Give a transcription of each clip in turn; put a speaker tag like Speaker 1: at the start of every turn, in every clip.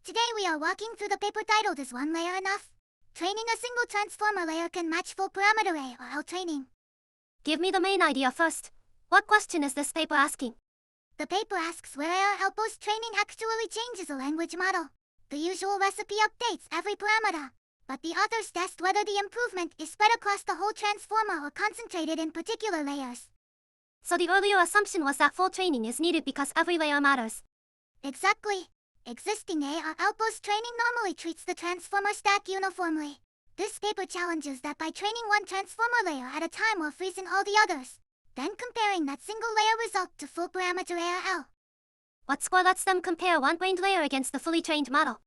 Speaker 1: Today we are walking through the paper titled Is One Layer Enough? Training a single transformer layer can match full parameter A or L training.
Speaker 2: Give me the main idea first. What question is this paper asking?
Speaker 1: The paper asks where A or L post-training actually changes a language model. The usual recipe updates every parameter, but the authors test whether the improvement is spread across the whole transformer or concentrated in particular layers.
Speaker 2: So the earlier assumption was that full training is needed because every layer matters.
Speaker 1: Exactly. Existing A or L post-training normally treats the transformer stack uniformly. This paper challenges that by training one transformer layer at a time while freezing all the others, then comparing that single layer result to full parameter A or L.
Speaker 2: What score lets them compare one trained layer against the fully trained model?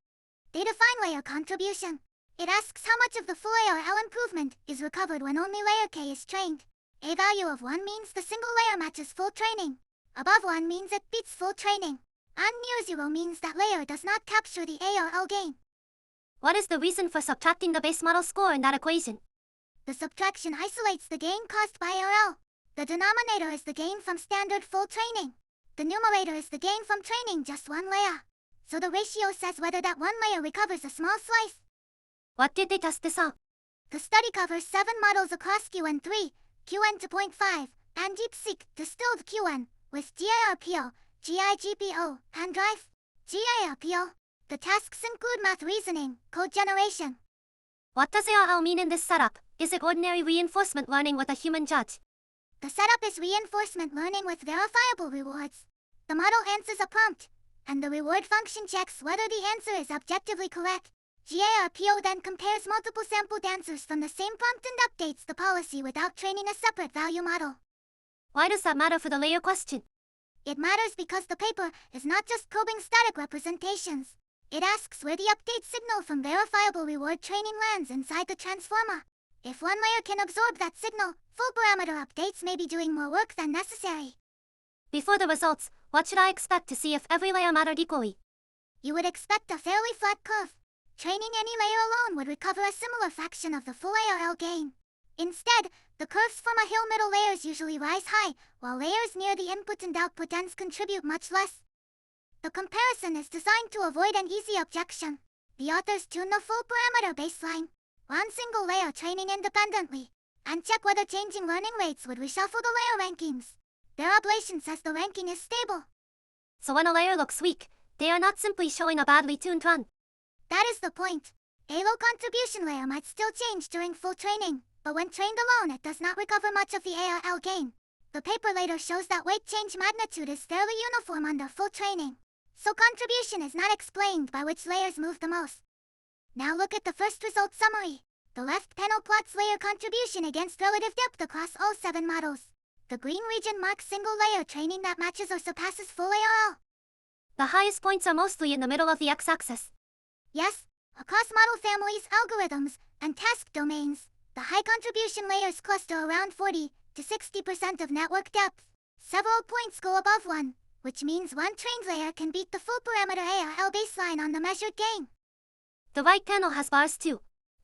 Speaker 1: They define layer contribution. It asks how much of the full A or L improvement is recovered when only layer K is trained. A value of 1 means the single layer matches full training. Above 1 means it beats full training. And near 0 means that layer does not capture the A or L gain.
Speaker 2: What is the reason for subtracting the base model score in that equation?
Speaker 1: The subtraction isolates the gain caused by A or L. The denominator is the gain from standard full training. The numerator is the gain from training just one layer. So the ratio says whether that one layer recovers a small slice.
Speaker 2: What did they test this out?
Speaker 1: The study covers 7 models across QN3, QN 2.5, and DeepSeek distilled QN with GARPO, GIGPO, and Drive. GARPO. The tasks include math reasoning, code generation.
Speaker 2: What does ARL mean in this setup? Is it ordinary reinforcement learning with a human judge?
Speaker 1: The setup is reinforcement learning with verifiable rewards. The model answers a prompt, and the reward function checks whether the answer is objectively correct. GARPO then compares multiple sampled answers from the same prompt and updates the policy without training a separate value model.
Speaker 2: Why does that matter for the layer question?
Speaker 1: It matters because the paper is not just probing static representations. It asks where the update signal from verifiable reward training lands inside the transformer. If one layer can absorb that signal, full parameter updates may be doing more work than necessary.
Speaker 2: Before the results, what should I expect to see if every layer mattered equally?
Speaker 1: You would expect a fairly flat curve. Training any layer alone would recover a similar fraction of the full A or L gain. Instead, the curves from a hill middle layers usually rise high, while layers near the input and output ends contribute much less. The comparison is designed to avoid an easy objection. The authors tune the full parameter baseline, run single layer training independently, and check whether changing learning rates would reshuffle the layer rankings. Their ablation says the ranking is stable.
Speaker 2: So when a layer looks weak, they are not simply showing a badly tuned run.
Speaker 1: That is the point. A low contribution layer might still change during full training, but when trained alone it does not recover much of the A or L gain. The paper later shows that weight change magnitude is fairly uniform under full training. So contribution is not explained by which layers move the most. Now look at the first result summary. The left panel plots layer contribution against relative depth across all 7 models. The green region marks single layer training that matches or surpasses full A or L.
Speaker 2: The highest points are mostly in the middle of the x-axis.
Speaker 1: Yes, across model families, algorithms, and task domains, the high contribution layers cluster around 40 to 60% of network depth. Several points go above 1, which means one trained layer can beat the full parameter A or L baseline on the measured gain.
Speaker 2: The right panel has bars too.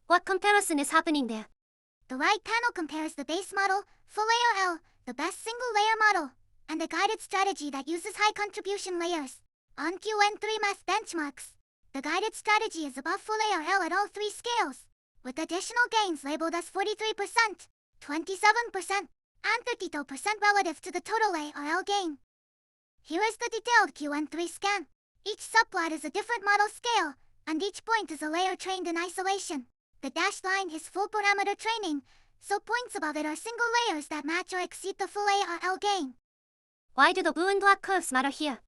Speaker 2: What comparison is happening there?
Speaker 1: The right panel compares the base model, full A or L, the best single layer model, and a guided strategy that uses high contribution layers. On QN3 math benchmarks, the guided strategy is above full A or L at all 3 scales, with additional gains labeled as 43%, 27%, and 32% relative to the total A or L gain. Here is the detailed QN3 scan. Each subplot is a different model scale, and each point is a layer trained in isolation. The dashed line is full parameter training, so points above it are single layers that match or exceed the full A or L gain.
Speaker 2: Why do the blue and black curves matter here?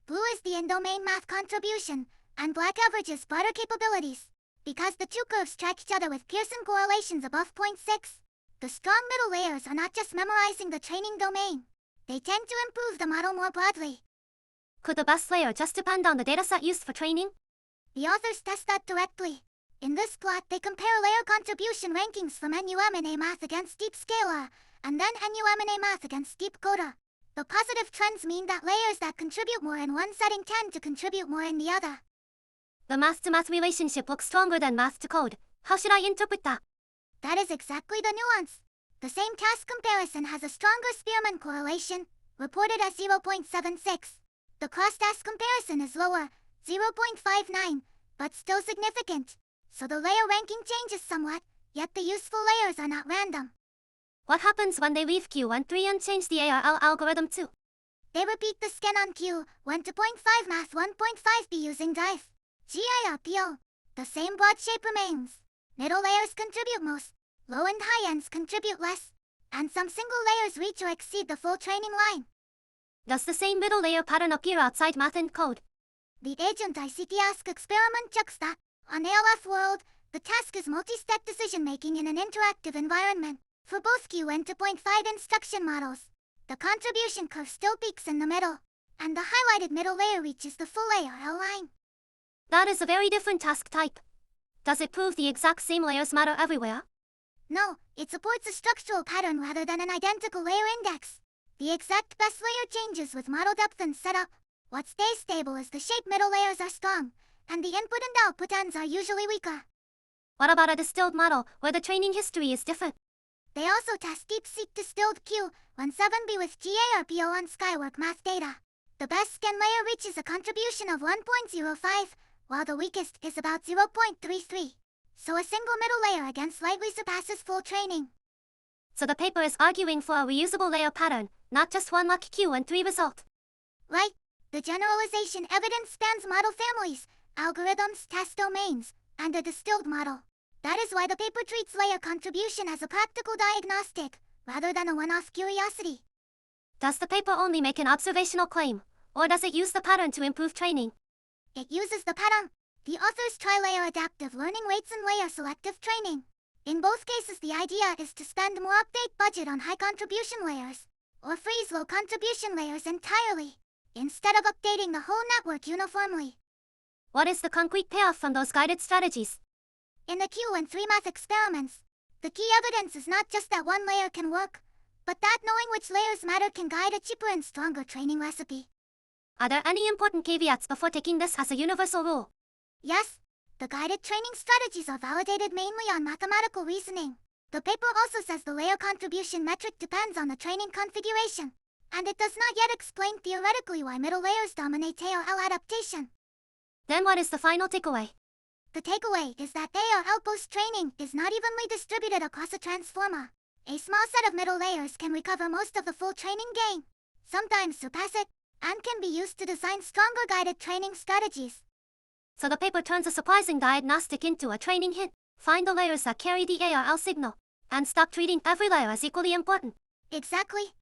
Speaker 1: Blue is the in-domain math contribution, and black averages broader capabilities. Because the two curves track each other with Pearson correlations above 0.6, the strong middle layers are not just memorizing the training domain. They tend to improve the model more broadly.
Speaker 2: Could the best layer just depend on the dataset used for training?
Speaker 1: The authors test that directly. In this plot, they compare layer contribution rankings from NUM&A math against Deep Scalar, and then NUM&A math against Deep Coder. The positive trends mean that layers that contribute more in one setting tend to contribute more in the other.
Speaker 2: The math-to-math relationship looks stronger than math-to-code. How should I interpret that?
Speaker 1: That is exactly the nuance. The same task comparison has a stronger Spearman correlation, reported as 0.76. The cross-task comparison is lower, 0.59, but still significant. So the layer ranking changes somewhat, yet the useful layers are not random.
Speaker 2: What happens when they leave Q13 and change the ARL algorithm too?
Speaker 1: They repeat the scan on Q1 to 0.5 math 1.5b using diff. GIRPO. The same broad shape remains. Middle layers contribute most, low and high ends contribute less, and some single layers reach or exceed the full training line.
Speaker 2: Does the same middle layer pattern appear outside math and code?
Speaker 1: The agent ICT-ask experiment checks that. On ALF World, the task is multi-step decision-making in an interactive environment. For both Q1 to 0.5 instruction models, the contribution curve still peaks in the middle, and the highlighted middle layer reaches the full ARL line.
Speaker 2: That is a very different task type. Does it prove the exact same layers matter everywhere?
Speaker 1: No, it supports a structural pattern rather than an identical layer index. The exact best layer changes with model depth and setup. What stays stable is the shape middle layers are strong, and the input and output ends are usually weaker.
Speaker 2: What about a distilled model, where the training history is different?
Speaker 1: They also test DeepSeek distilled Q17b with GARPO on Skywork math data. The best scan layer reaches a contribution of 1.05, while the weakest is about 0.33. So a single middle layer again slightly surpasses full training.
Speaker 2: So the paper is arguing for a reusable layer pattern, not just one luck Q13 result.
Speaker 1: Right. The generalization evidence spans model families, algorithms, test domains, and a distilled model. That is why the paper treats layer contribution as a practical diagnostic, rather than a one-off curiosity.
Speaker 2: Does the paper only make an observational claim, or does it use the pattern to improve training?
Speaker 1: It uses the pattern. The authors try layer adaptive learning rates and layer selective training. In both cases, the idea is to spend more update budget on high contribution layers, or freeze low contribution layers entirely, instead of updating the whole network uniformly.
Speaker 2: What is the concrete payoff from those guided strategies?
Speaker 1: In the Q13 math experiments, the key evidence is not just that one layer can work, but that knowing which layers matter can guide a cheaper and stronger training recipe.
Speaker 2: Are there any important caveats before taking this as a universal rule?
Speaker 1: Yes, the guided training strategies are validated mainly on mathematical reasoning. The paper also says the layer contribution metric depends on the training configuration, and it does not yet explain theoretically why middle layers dominate ARL adaptation.
Speaker 2: Then what is the final takeaway?
Speaker 1: The takeaway is that ARL post-training is not evenly distributed across a transformer. A small set of middle layers can recover most of the full training gain, sometimes surpass it, and can be used to design stronger guided training strategies.
Speaker 2: So the paper turns a surprising diagnostic into a training hint. Find the layers that carry the ARL signal, and stop treating every layer as equally important.
Speaker 1: Exactly.